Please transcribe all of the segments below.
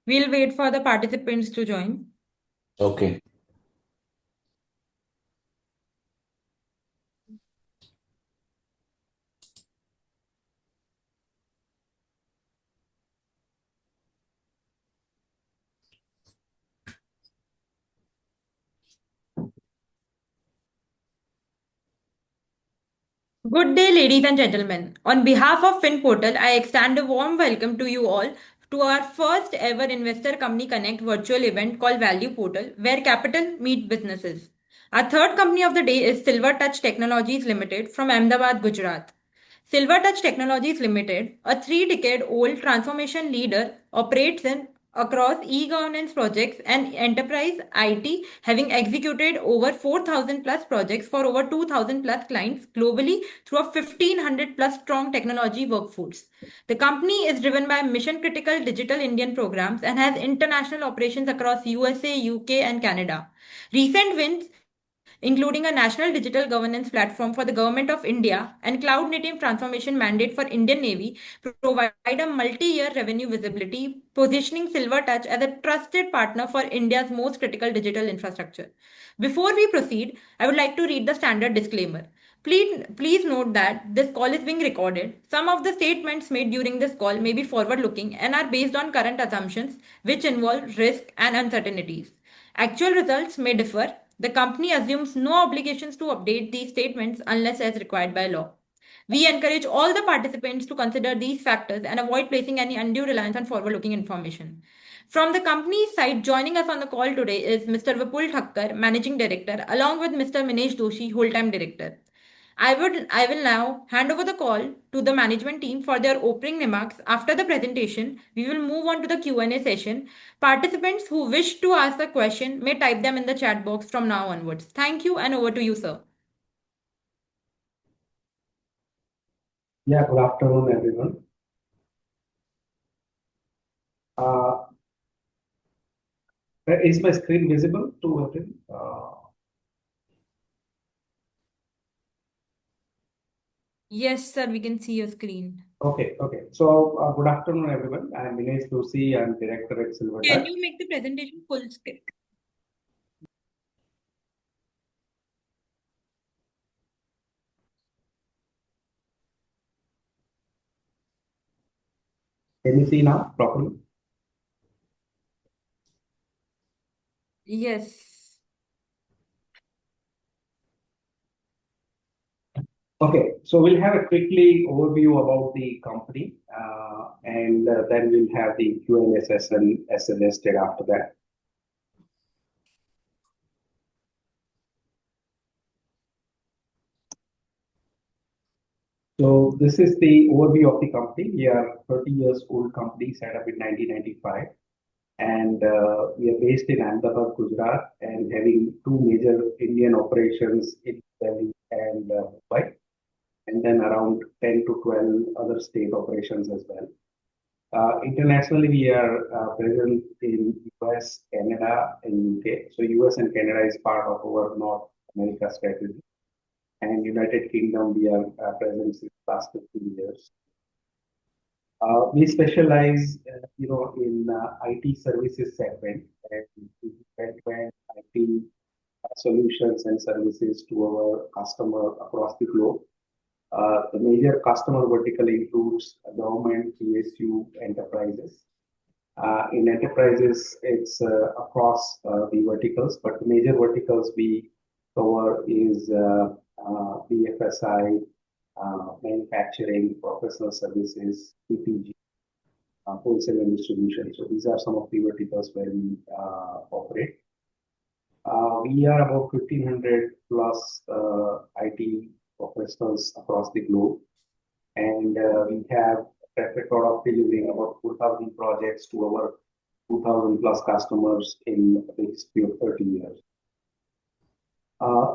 We'll wait for the participants to join. Okay. Good day, ladies and gentlemen. On behalf of FinPortal, I extend a warm welcome to you all to our first ever Investor Company Connect virtual event called Value Portal, where capital meet businesses. Our third company of the day is Silver Touch Technologies Limited from Ahmedabad, Gujarat. Silver Touch Technologies Limited, a 3-decade-old transformation leader, operates in across e-governance projects and enterprise IT, having executed over 4,000 plus projects for over 2,000 plus clients globally through a 1,500 plus strong technology workforce. The company is driven by mission critical digital Indian programs and has international operations across USA, UK, and Canada. Recent wins including a national digital governance platform for the Government of India and cloud native transformation mandate for Indian Navy, provide a multi-year revenue visibility, positioning Silvertouch as a trusted partner for India's most critical digital infrastructure. Before we proceed, I would like to read the standard disclaimer. Please note that this call is being recorded. Some of the statements made during this call may be forward looking and are based on current assumptions, which involve risk and uncertainties. Actual results may differ. The company assumes no obligations to update these statements unless as required by law. We encourage all the participants to consider these factors and avoid placing any undue reliance on forward looking information. From the company's side, joining us on the call today is Mr. Vipul Thakkar, Managing Director, along with Mr. Minesh Doshi, Whole Time Director. I will now hand over the call to the management team for their opening remarks. After the presentation, we will move on to the Q&A session. Participants who wish to ask a question may type them in the chat box from now onwards. Thank you and over to you, sir. Yeah, good afternoon, everyone. Uh, is my screen visible to everyone? Yes, sir, we can see your screen. Okay. So, good afternoon, everyone. I'm Minesh Doshi. I'm Director at Silver Can Touch. you make the presentation full screen? Can you see now properly? Yes. Okay, so we'll have a quickly overview about the company, and then we'll have the Q&A session as suggested after that. So this is the overview of the company. We are 30 years old company set up in 1995. And we are based in Ahmedabad, Gujarat, and having two major Indian operations in Delhi and Mumbai, and then around 10 to 12 other state operations as well. Internationally, we are present in US, Canada, and UK. So US and Canada is part of our North America strategy, and United Kingdom we are present since last 15 years. We specialize, in IT services segment and we end-to-end IT solutions and services to our customer across the globe. The major customer vertical includes government, PSU, enterprises. In enterprises, it's across the verticals, but the major verticals we cover is BFSI, manufacturing, professional services, CPG, wholesale and distribution. So these are some of the verticals where we operate. We are about 1,500 plus IT professionals across the globe, and we have a track record of delivering about 4,000 projects to our 2,000 plus customers in the history of 30 years.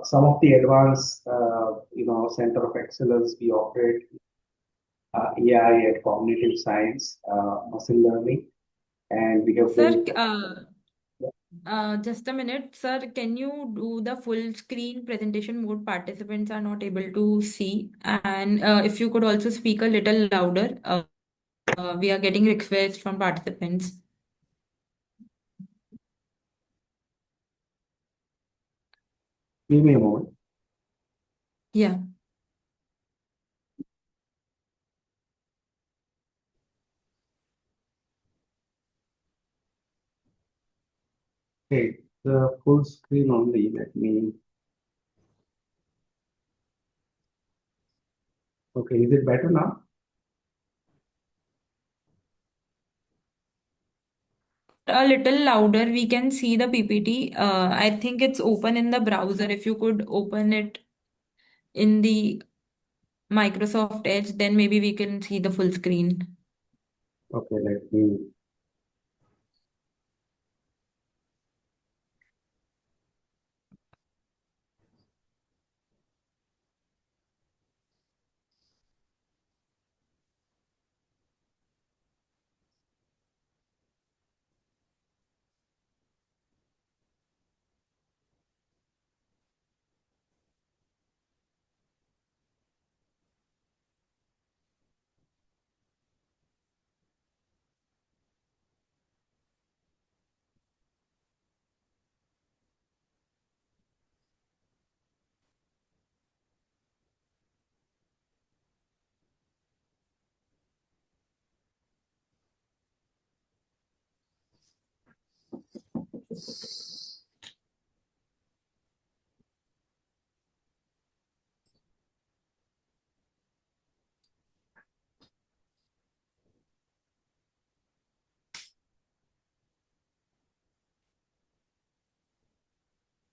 Some of the advanced, center of excellence we operate AI and cognitive science, machine learning, and we have Sir, built. just a minute, sir. Can you do the full screen presentation mode? Participants are not able to see. And if you could also speak a little louder, we are getting requests from participants. Give me a moment. Yeah. Okay, the full screen only. Let me. Okay, is it better now? A little louder, we can see the PPT. I think it's open in the browser. If you could open it in the Microsoft Edge, then maybe we can see the full screen. Okay, let me.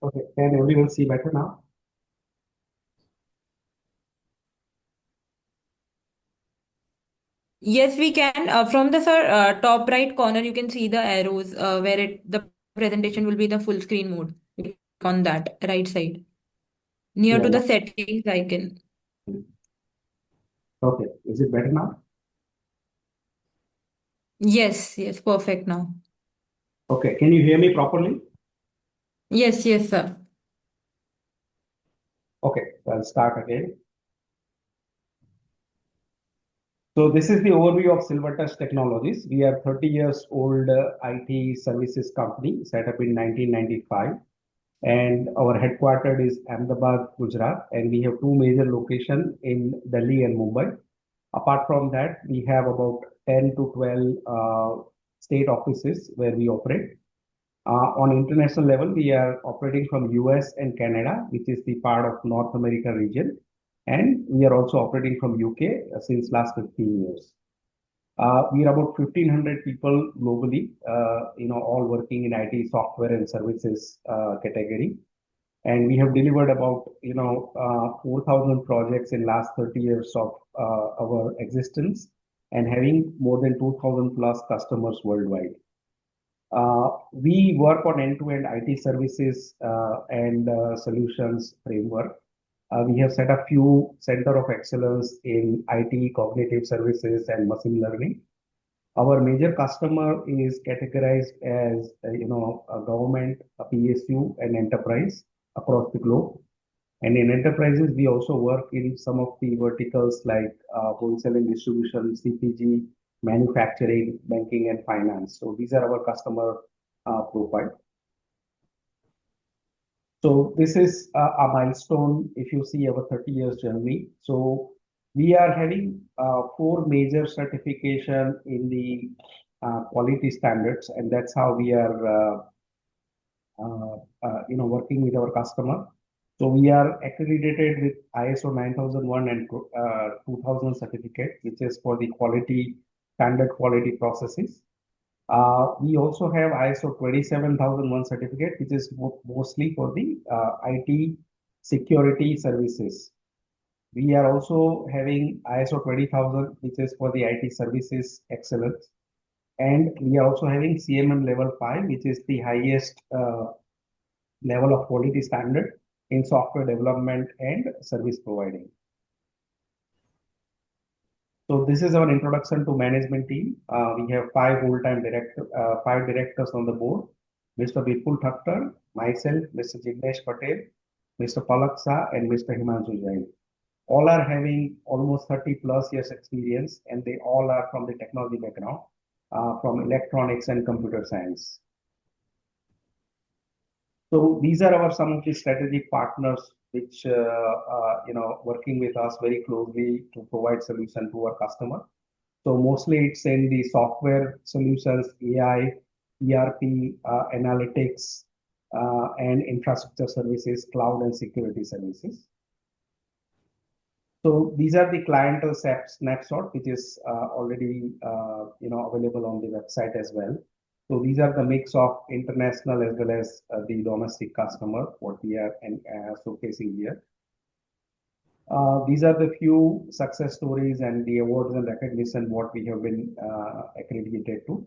Okay, can everyone see better now? Yes, we can. From the sir, top right corner, you can see the arrows where the presentation will be the full screen mode. Click on that right side, near Yeah. to the settings icon. Okay, is it better now? Yes, yes, perfect now. Okay, can you hear me properly? Yes, yes, sir. Okay, so I'll start again. So this is the overview of Silvertouch Technologies. We are 30 years old IT services company set up in 1995, and our headquartered is Ahmedabad, Gujarat, and we have two major locations in Delhi and Mumbai. Apart from that, we have about 10 to 12 state offices where we operate. On international level, we are operating from US and Canada, which is the part of North America region, and we are also operating from UK since last 15 years. We are about 1,500 people globally, all working in IT software and services category. And we have delivered about, 4,000 projects in last 30 years of our existence and having more than 2,000 plus customers worldwide. We work on end-to-end IT services and solutions framework. We have set up few center of excellence in IT, cognitive services, and machine learning. Our major customer is categorized as, a government, a PSU, and enterprise across the globe. And in enterprises, we also work in some of the verticals like wholesale and distribution, CPG, manufacturing, banking, and finance. So these are our customer profile. So this is a milestone if you see our 30 years journey. So we are having four major certification in the quality standards, and that's how we are working with our customer. So we are accredited with ISO 9001 and 2000 certificate, which is for the quality standard quality processes. We also have ISO 27001 certificate, which is mostly for the IT security services. We are also having ISO 20000, which is for the IT services excellence. And we are also having CMM level 5, which is the highest level of quality standard in software development and service providing. So this is our introduction to management team. We have five directors on the board: Mr. Vipul Thakkar, myself, Mr. Jignesh Patel, Mr. Palak Shah, and Mr. Himanshu Jain. All are having almost 30 plus years experience, and they all are from the technology background, from electronics and computer science. So these are our some of the strategic partners which working with us very closely to provide solution to our customer. So mostly it's in the software solutions, AI, ERP, analytics, and infrastructure services, cloud and security services. So these are the clientele snapshot, which is already available on the website as well. So these are the mix of international as well as the domestic customer, what we are showcasing here. These are the few success stories and the awards and recognition what we have been accredited to.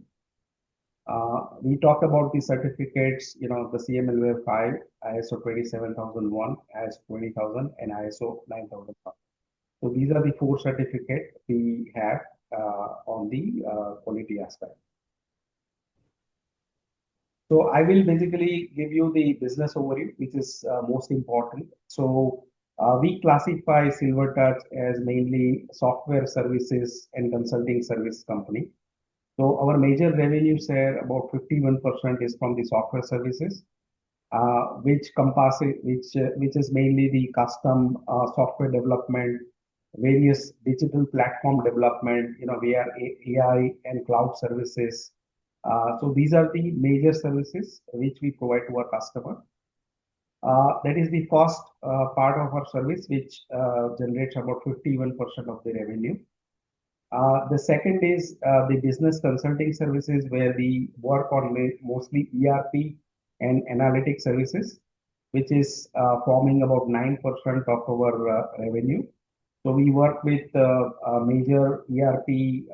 We talked about the certificates, the CMLWare 5, ISO 27001, ISO 20000, and ISO 9000. So these are the four certificates we have on the quality aspect. So I will basically give you the business overview, which is most important. So we classify Silvertouch as mainly software services and consulting service company. So our major revenue share, about 51% is from the software services, which is mainly the custom software development, various digital platform development, via AI and cloud services. So these are the major services which we provide to our customer. That is the first part of our service, which generates about 51% of the revenue. The second is the business consulting services, where we work on mostly ERP and analytic services, which is forming about 9% of our revenue. So we work with major ERP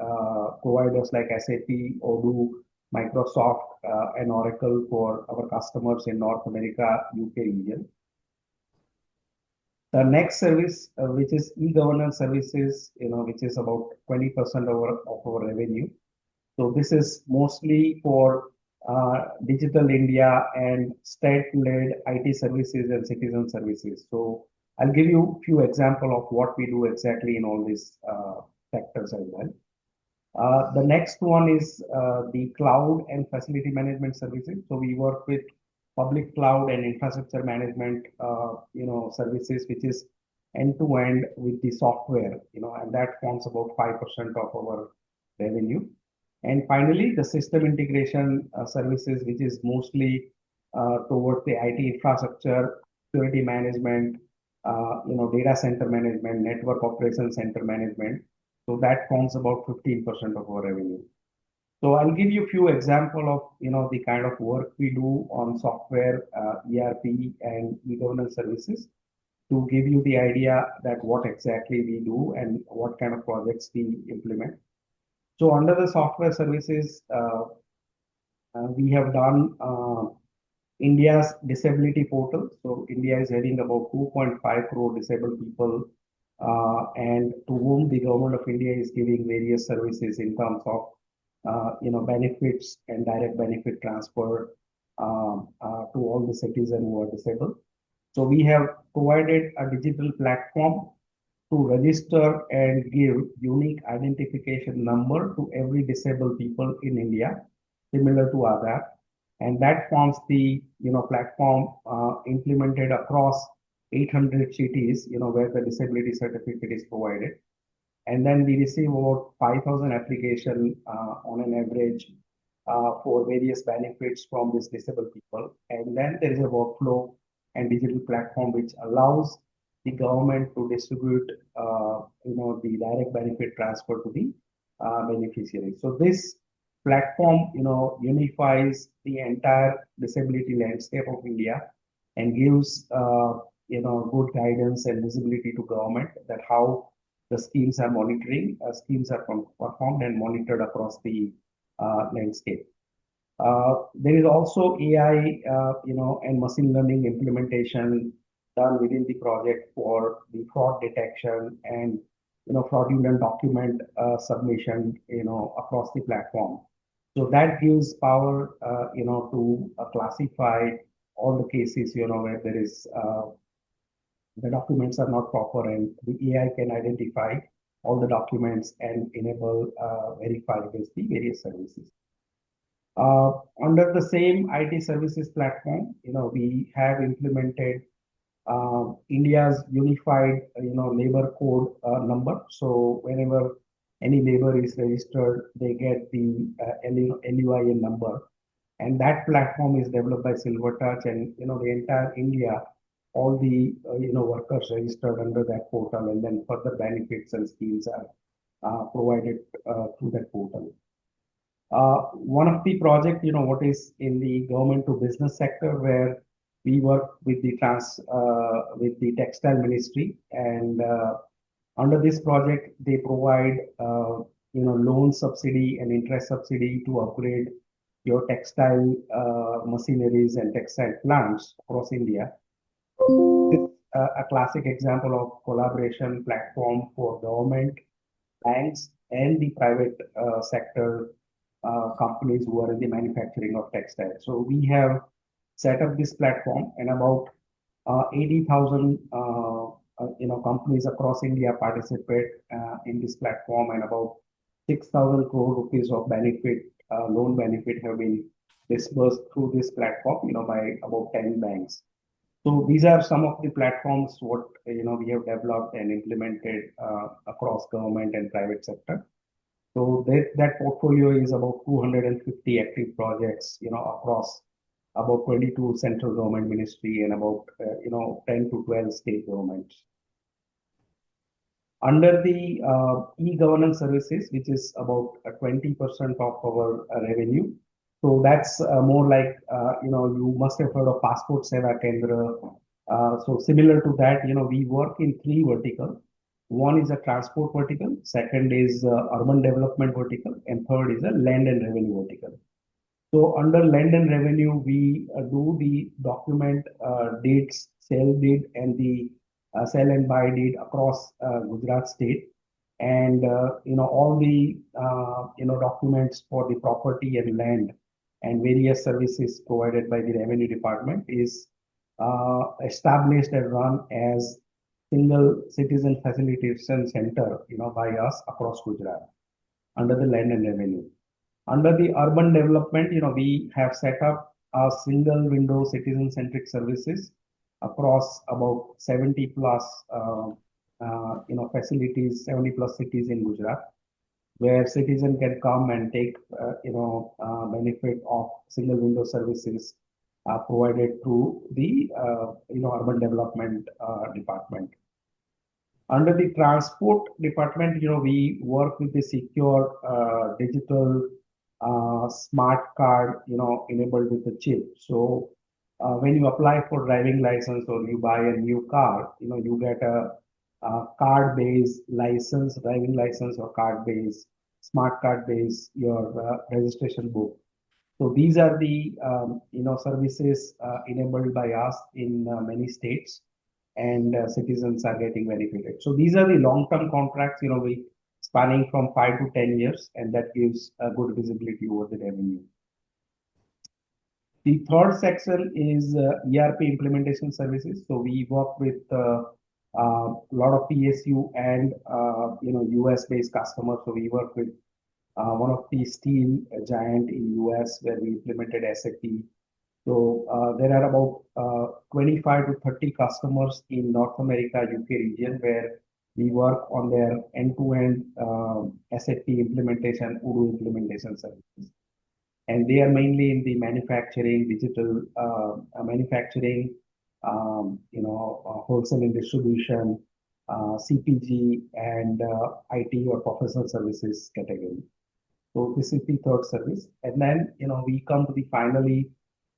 providers like SAP, Odoo, Microsoft, and Oracle for our customers in North America, UK region. The next service, which is e-governance services, which is about 20% of our revenue. So this is mostly for Digital India and state-led IT services and citizen services. So I'll give you a few examples of what we do exactly in all these sectors as well. The next one is the cloud and facility management services. So we work with public cloud and infrastructure management, services, which is end to end with the software, and that forms about 5% of our revenue. And finally, the system integration services, which is mostly towards the IT infrastructure, security management, data center management, network operation center management. So that forms about 15% of our revenue. So I'll give you a few examples of the kind of work we do on software, ERP, and e-governance services to give you the idea that what exactly we do and what kind of projects we implement. So under the software services, we have done India's disability portal. So India is having about 2.5 crore disabled people, and to whom the government of India is giving various services in terms of benefits and direct benefit transfer to all the citizens who are disabled. So we have provided a digital platform to register and give unique identification number to every disabled people in India, similar to Aadhaar. And that forms the platform implemented across 800 cities, where the disability certificate is provided. And then we receive about 5,000 applications on an average for various benefits from these disabled people. And then there is a workflow and digital platform which allows the government to distribute, the direct benefit transfer to the beneficiaries. So this platform, unifies the entire disability landscape of India and gives, good guidance and visibility to government that how the schemes are schemes are performed and monitored across the landscape. There is also AI, and machine learning implementation done within the project for the fraud detection and fraudulent document submission, across the platform. So that gives power, to classify all the cases, where there is the documents are not proper, and the AI can identify all the documents and enable verify against the various services. Under the same IT services platform, we have implemented India's unified, labor code number. So whenever any labor is registered, they get the LUIN number, and that platform is developed by Silvertouch, and the entire India, all the workers registered under that portal, and then further benefits and schemes are provided through that portal. One of the project, what is in the government to business sector, where we work with with the textile ministry, and under this project, they provide, loan subsidy and interest subsidy to upgrade your textile machineries and textile plants across India. This is a classic example of collaboration platform for government, banks, and the private sector companies who are in the manufacturing of textiles. So we have set up this platform, and about 80,000 companies across India participate in this platform, and about 6,000 crore rupees of benefit, loan benefit, have been disbursed through this platform, by about 10 banks. So these are some of the platforms what we have developed and implemented across government and private sector. So that portfolio is about 250 active projects, across about 22 central government ministry and about 10 to 12 state governments. Under the e-governance services, which is about 20% of our revenue. So that's more like, you must have heard of Passport Seva Kendra. So similar to that, we work in three verticals. One is a transport vertical, second is urban development vertical, and third is a land and revenue vertical. So under land and revenue, we do the document deeds, sale deed, and the sell and buy deed across Gujarat state, and all the documents for the property and land and various services provided by the revenue department is established and run as single citizen facilitation center, by us across Gujarat under the land and revenue. Under the urban development, we have set up a single window citizen-centric services across about 70 plus, facilities, 70 plus cities in Gujarat, where citizen can come and take, benefit of single window services provided through the, urban development department. Under the transport department, we work with the secure digital smart card, enabled with the chip. So when you apply for driving license or you buy a new car, you get a card-based license, driving license, or card-based, smart card-based your registration book. So these are the services enabled by us in many states, and citizens are getting benefited. So these are the long-term contracts, we spanning from 5 to 10 years, and that gives a good visibility over the revenue. The third section is ERP implementation services. So we work with a lot of PSU and US-based customers. So we work with one of the steel giant in US, where we implemented SAP. So there are about 25 to 30 customers in North America, UK region, where we work on their end-to-end SAP implementation, Udo implementation services. And they are mainly in the manufacturing, digital manufacturing, wholesale and distribution, CPG, and IT or professional services category. So this is the third service. And then, we come to the finally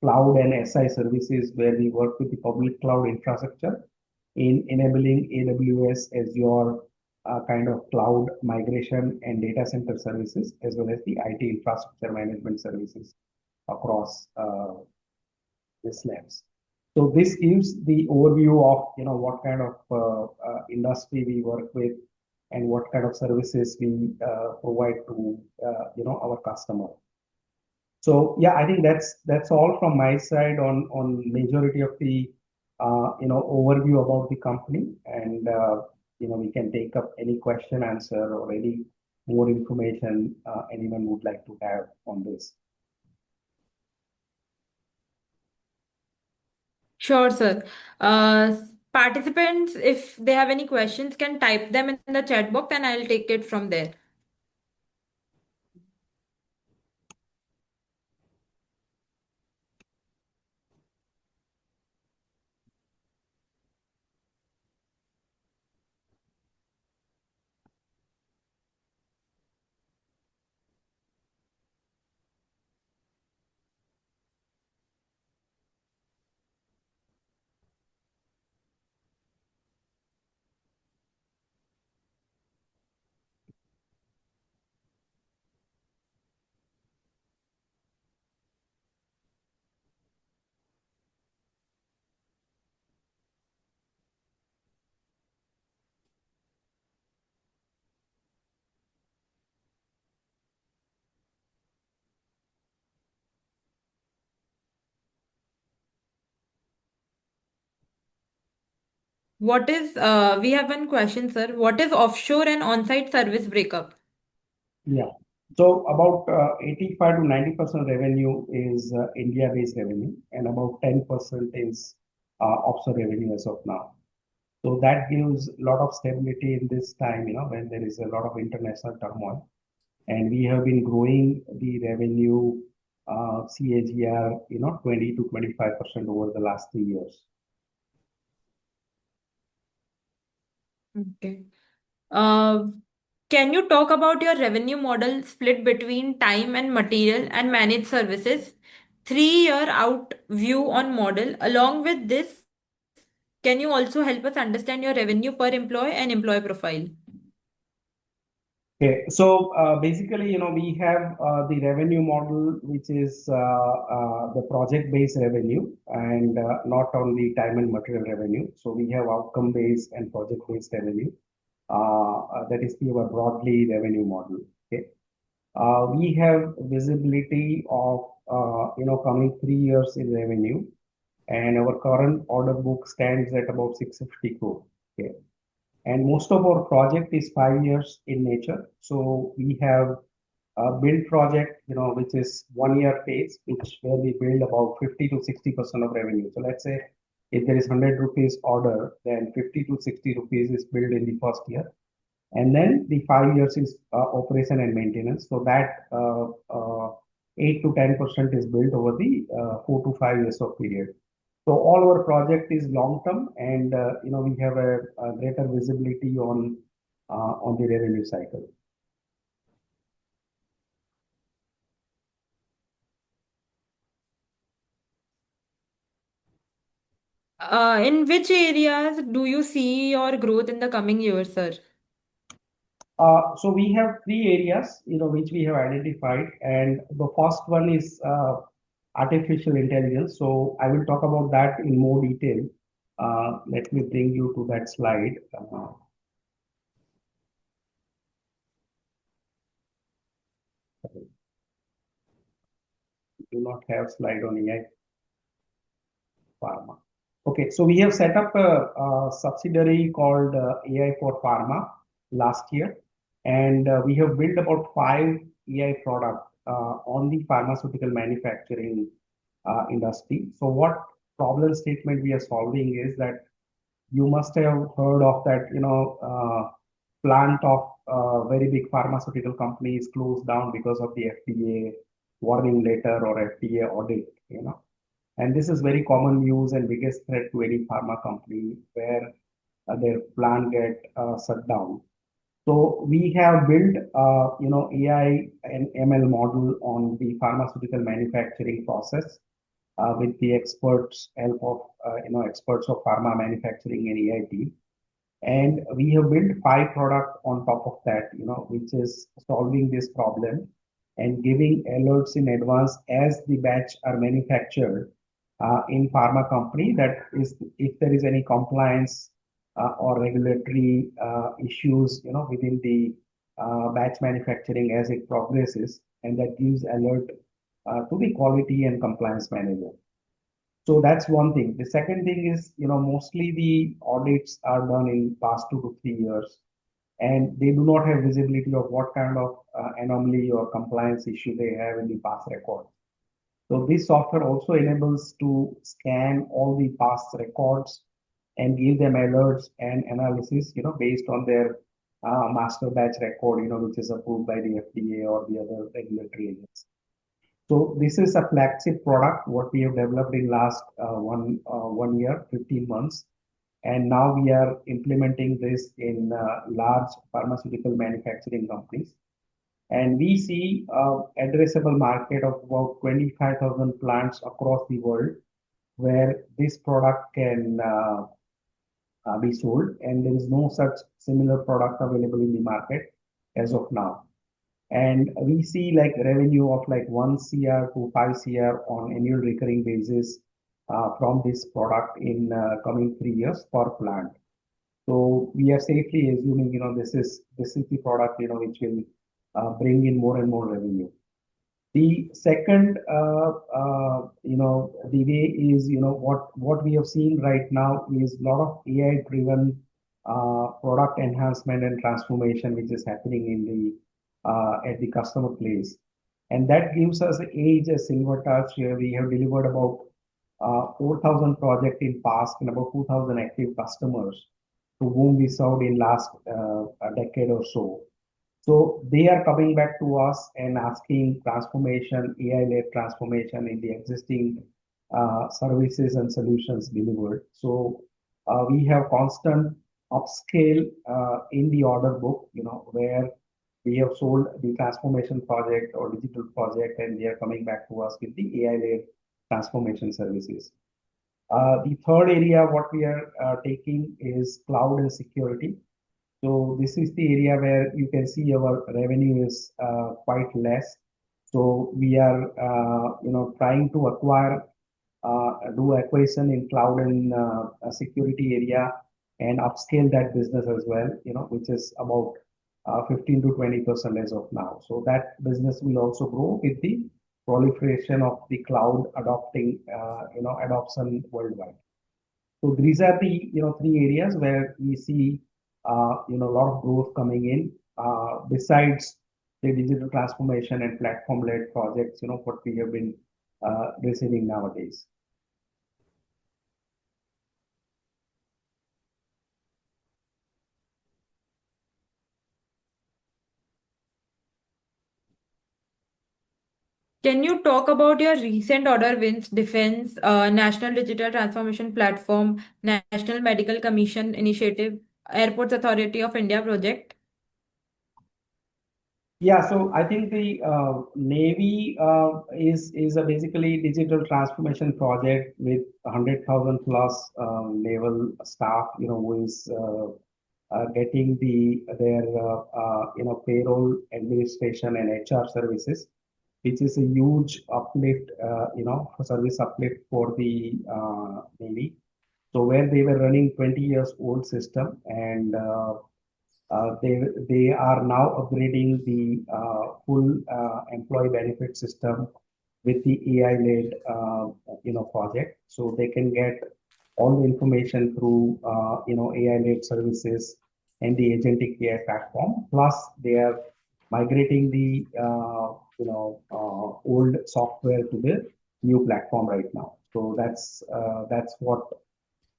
cloud and SI services, where we work with the public cloud infrastructure in enabling AWS as your kind of cloud migration and data center services, as well as the IT infrastructure management services across this labs. So this gives the overview of what kind of industry we work with and what kind of services we provide to our customer. So yeah, I think that's all from my side on majority of the overview about the company, and we can take up any question, answer, or any more information anyone would like to have on this. Sure, sir. Uh, Participants, if they have any questions, can type them in the chat box and I'll take it from there. We have one question, sir. What is offshore and on-site service breakup? Yeah. So about 85 to 90% revenue is India-based revenue, and about 10% is offshore revenue as of now. So that gives a lot of stability in this time, when there is a lot of international turmoil. And we have been growing the revenue CAGR, 20 to 25% over the last 3 years. Okay. Uh, can you talk about your revenue model split between time and material and managed services? 3 year out view on model. Along with this, can you also help us understand your revenue per employee and employee profile? Okay, so basically, we have the revenue model, which is the project-based revenue and not only time and material revenue. So we have outcome-based and project-based revenue. That is our broadly revenue model. Okay, we have visibility of coming 3 years in revenue, and our current order book stands at about 650 crore. Okay, and most of our project is 5 years in nature. So we have a build project, which is 1 year phase, which where we build about 50 to 60% of revenue. So let's say if there is 100 rupees order, then 50 to 60 rupees is billed in the first year. And then the 5 years is operation and maintenance. So that 8 to 10% is built over the 4 to 5 years of period. So all our project is long term, and we have a greater visibility on the revenue cycle. In which areas do you see your growth in the coming years, sir? So we have three areas, which we have identified, and the first one is artificial intelligence. So I will talk about that in more detail. Let me bring you to that slide. Do not have slide on AI Pharma. Okay, so we have set up a subsidiary called AI for Pharma last year, and we have built about five AI products on the pharmaceutical manufacturing industry. So what problem statement we are solving is that you must have heard of that, plant of very big pharmaceutical companies closed down because of the FDA warning letter or FDA audit. And this is very common news and biggest threat to any pharma company where their plant get shut down. So we have built, AI and ML model on the pharmaceutical manufacturing process with the experts help of, experts of pharma manufacturing and AI team. And we have built five products on top of that, which is solving this problem and giving alerts in advance as the batch are manufactured in pharma company. That is, if there is any compliance or regulatory issues, within the batch manufacturing as it progresses, and that gives alert to the quality and compliance manager. So that's one thing. The second thing is, mostly the audits are done in past 2 to 3 years, and they do not have visibility of what kind of anomaly or compliance issue they have in the past record. So this software also enables to scan all the past records and give them alerts and analysis, based on their master batch record, which is approved by the FDA or the other regulatory agencies. So this is a flagship product, what we have developed in last 1 year, 15 months. And now we are implementing this in large pharmaceutical manufacturing companies. And we see addressable market of about 25,000 plants across the world where this product can be sold, and there is no such similar product available in the market as of now. And we see like revenue of like 1 CR to 5 CR on annual recurring basis from this product in coming 3 years per plant. So we are safely assuming, this is the product, which will bring in more and more revenue. The second, the way is, what we have seen right now is a lot of AI-driven product enhancement and transformation, which is happening in the at the customer place, and that gives us age a silver touch. Where we have delivered about 4,000 projects in past and about 2,000 active customers to whom we served in last a decade or so. So they are coming back to us and asking transformation, AI-led transformation in the existing services and solutions delivered. So we have constant upscale in the order book, where we have sold the transformation project or digital project, and they are coming back to us with the AI-led transformation services. The third area what we are taking is cloud and security. So this is the area where you can see our revenue is quite less. So we are, trying to do acquisition in cloud and security area and upscale that business as well, which is about 15 to 20% as of now. So that business will also grow with the proliferation of the cloud adoption worldwide. So these are the three areas where we see a lot of growth coming in. Besides the digital transformation and platform-led projects, what we have been receiving nowadays. Can you talk about your recent order wins, defense, National Digital Transformation Platform, National Medical Commission Initiative, Airports Authority of India project? Yeah, so I think the Navy is a basically digital transformation project with 100,000 plus naval staff, who is getting their payroll administration and HR services, which is a huge uplift, service uplift for the Navy. So where they were running 20 years old system, and they are now upgrading the full employee benefit system with the AI-led project, so they can get all the information through AI-led services and the agentic AI platform. Plus, they are migrating the old software to the new platform right now. So that's what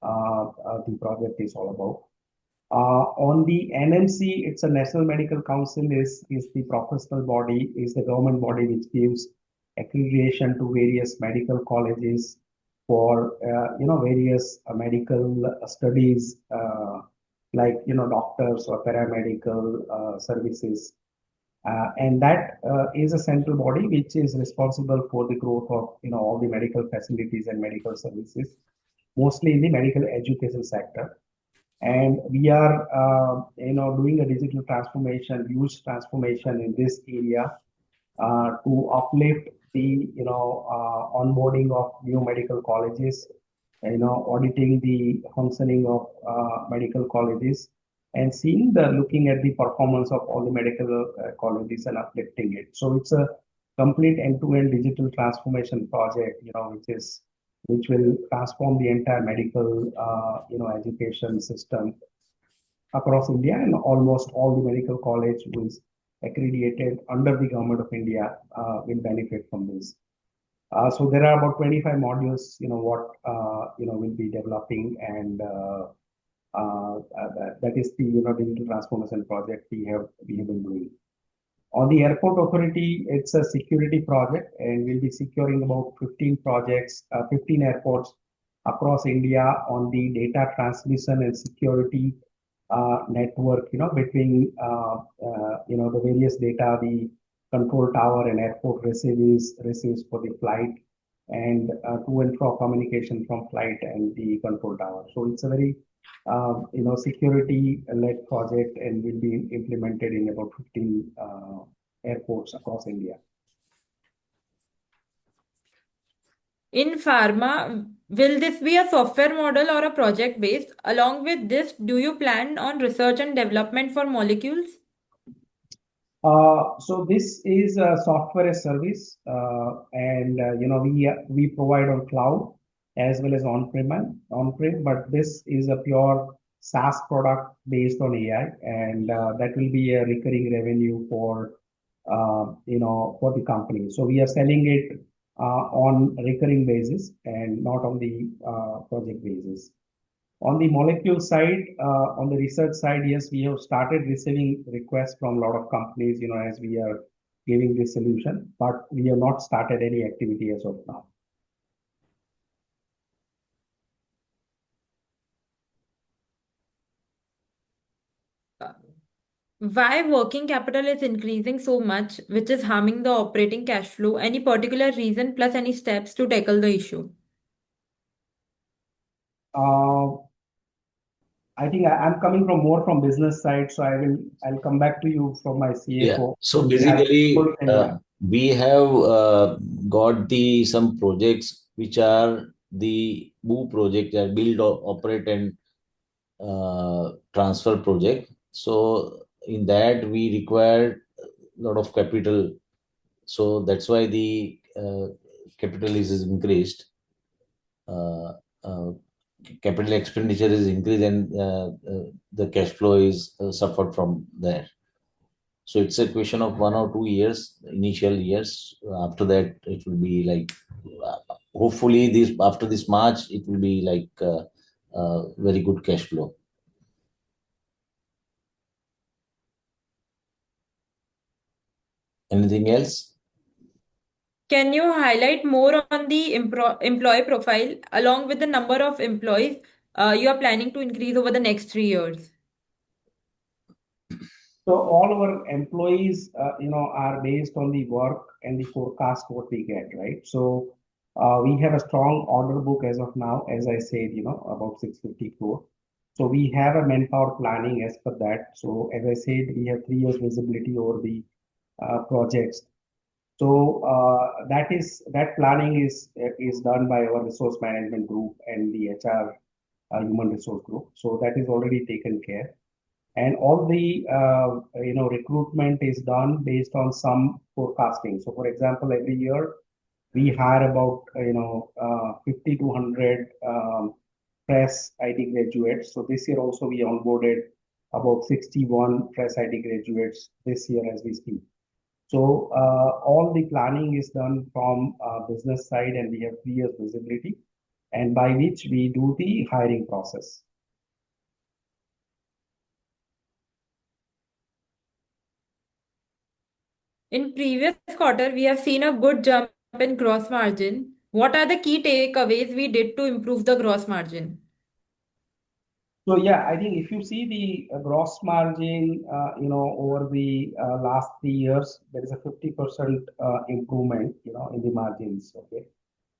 the project is all about. On the NMC, it's a National Medical Council is the professional body, is the government body which gives accreditation to various medical colleges for various medical studies, like doctors or paramedical services, and that is a central body which is responsible for the growth of all the medical facilities and medical services, mostly in the medical education sector. And we are doing a digital transformation, huge transformation in this area to uplift the onboarding of new medical colleges, auditing the functioning of medical colleges, and looking at the performance of all the medical colleges and uplifting it. So it's a complete end-to-end digital transformation project, which will transform the entire medical education system across India, and almost all the medical college who is accredited under the government of India will benefit from this. So there are about 25 modules, what, we'll be developing, and that is the, digital transformation project we have been doing. On the airport authority, it's a security project, and we'll be securing about 15 projects, 15 airports across India on the data transmission and security network, the various data the control tower and airport receives for the flight, and to and fro communication from flight and the control tower. So it's a very security-led project, and will be implemented in about 15 airports across India. In pharma, will this be a software model or a project based? Along with this, do you plan on research and development for molecules? So this is a software as service, and we provide on cloud as well as on-prem, but this is a pure SaaS product based on AI, and that will be a recurring revenue for the company. So we are selling it on recurring basis and not on the project basis. On the molecule side, on the research side, yes, we have started receiving requests from a lot of companies, as we are giving this solution, but we have not started any activity as of now. Why working capital is increasing so much, which is harming the operating cash flow? Any particular reason plus any steps to tackle the issue? Uh, I think I'm coming from more from business side, so I'll come back to you from my Yeah. CFO. So I basically, will send you. we have got the some projects which are the BOO project, build, operate, and transfer project. So in that we require a lot of capital. So that's why the capital is increased. Uh, uh, Capital expenditure is increased, and the cash flow is suffered from there. So it's a question of 1 or 2 years, initial years. After that, it will be like, hopefully, this after this March, it will be like very good cash flow. Anything else? Can you highlight more on the employee profile along with the number of employees you are planning to increase over the next 3 years? So all our employees, are based on the work and the forecast what we get, right? So we have a strong order book as of now, as I said, about 650 crore. So we have a manpower planning as per that. So as I said, we have 3 years visibility over the projects. So that planning is done by our resource management group and the HR human resource group. So that is already taken care, and all the recruitment is done based on some forecasting. So for example, every year we hire about 50 to 100 fresh IT graduates. So this year also we onboarded about 61 fresh IT graduates this year as we speak. So all the planning is done from business side, and we have 3 years visibility, and by which we do the hiring process. In previous quarter, we have seen a good jump in gross margin. What are the key takeaways we did to improve the gross margin? So yeah, I think if you see the gross margin, over the last 3 years, there is a 50% improvement, in the margins. Okay.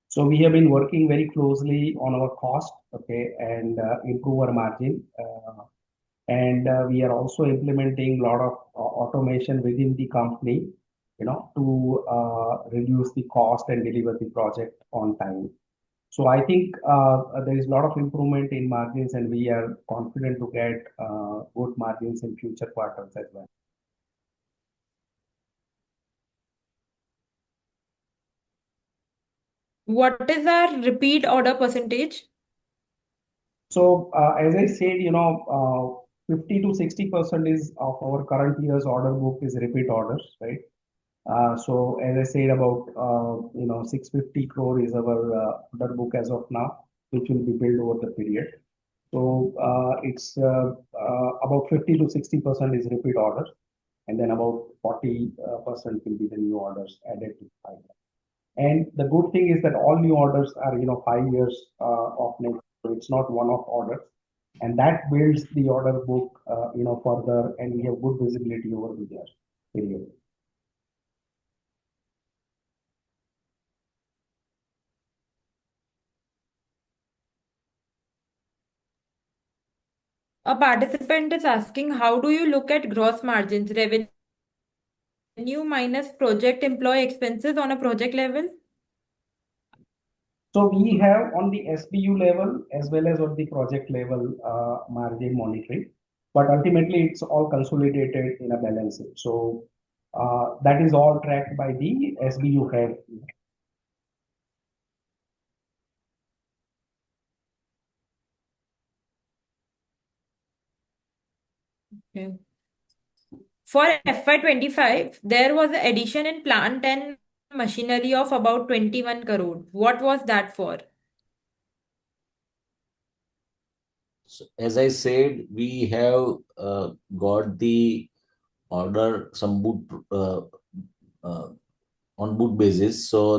So we have been working very closely on our cost, okay, and improve our margin. And we are also implementing a lot of automation within the company, to reduce the cost and deliver the project on time. So I think there is a lot of improvement in margins, and we are confident to get good margins in future quarters as well. What is our repeat order percentage? So as I said, 50 to 60% is of our current year's order book is repeat orders, right? So as I said about 650 crore is our order book as of now, which will be built over the period. So it's about 50 to 60% is repeat orders, and then about 40% will be the new orders added to the pipeline. And the good thing is that all new orders are 5 years of nature, so it's not one-off orders, and that builds the order book further, and we have good visibility over the year period. A participant is asking, how do you look at gross margins, revenue minus project employee expenses on a project level? So we have on the SBU level as well as on the project level margin monitoring, but ultimately it's all consolidated in a balance sheet. So that is all tracked by the SBU head. Okay. For FY25, there was an addition in plant and machinery of about 21 crore. What was that for? So as I said, we have got the order some boot uh, on boot basis. So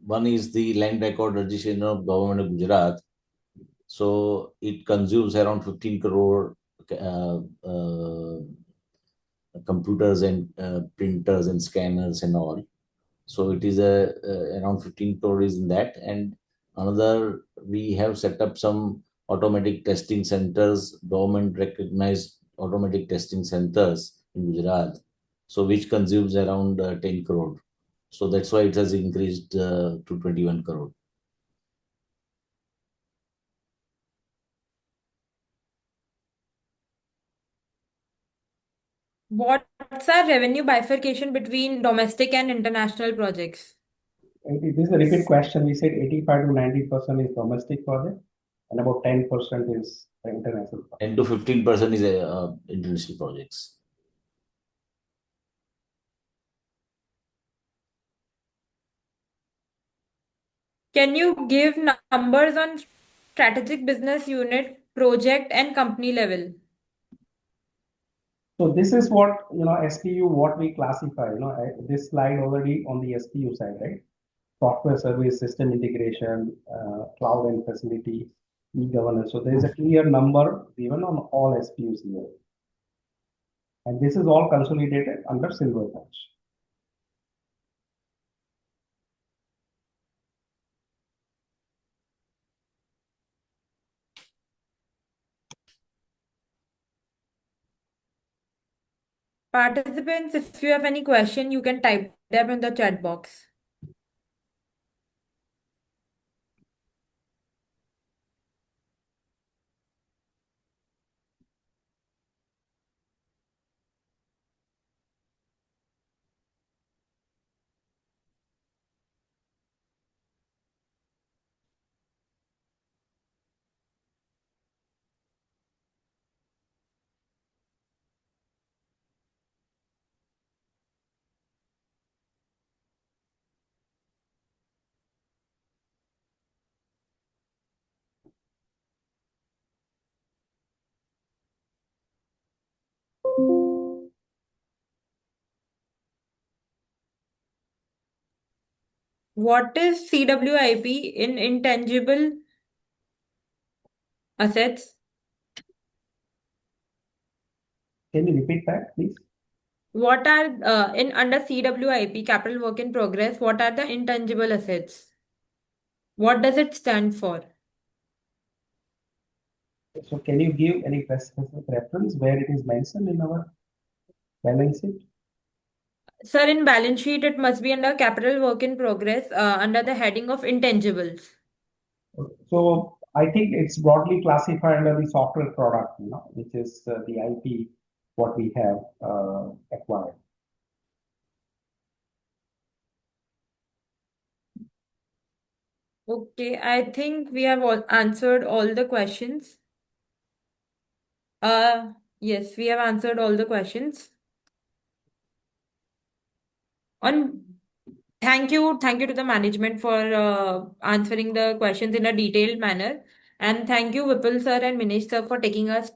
one is the land record registration of government of Gujarat. So it consumes around 15 crore uh, uh, computers and printers and scanners and all. So it is around 15 crore is in that. And another, we have set up some automatic testing centers, government recognized automatic testing centers in Gujarat. So which consumes around 10 crore. So that's why it has increased to 21 crore. What's our revenue bifurcation between domestic and international projects? This is a repeat question. We said 85 to 90% is domestic project, and about 10% is international project. 10 to 15% is international projects. Can you give numbers on strategic business unit, project, and company level? So this is what SPU what we classify. This slide already on the SPU side, right? Software service, system integration, cloud and facility, e-governance. So there is a clear number given on all SPUs here. And this is all consolidated under Silver Touch. Participants, if you have any question, you can type them in the chat box. What is CWIP in intangible assets? Can you repeat that, please? What are in under CWIP, capital work in progress, what are the intangible assets? What does it stand for? So can you give any specific reference where it is mentioned in our balance sheet? Sir, in balance sheet, it must be under capital work in progress under the heading of intangibles. So I think it's broadly classified under the software product, which is the IP what we have acquired. Okay, I think we have answered all the questions. Yes, we have answered all the questions. On Thank you to the management for answering the questions in a detailed manner. And thank you, Vipul sir and Minish sir, for taking out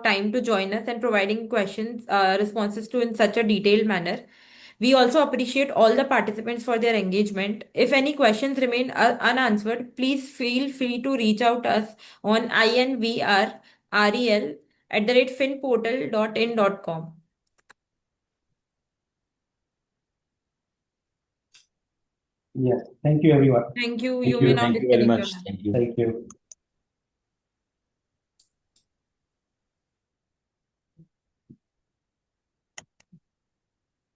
time to join us and providing responses to in such a detailed manner. We also appreciate all the participants for their engagement. If any questions remain unanswered, please feel free to reach out us on invrrel@finportal.in.com. Yes. Thank you, everyone. Thank you. Thank You may you. now Thank you very disconnect your much. line. Thank you. Thank you.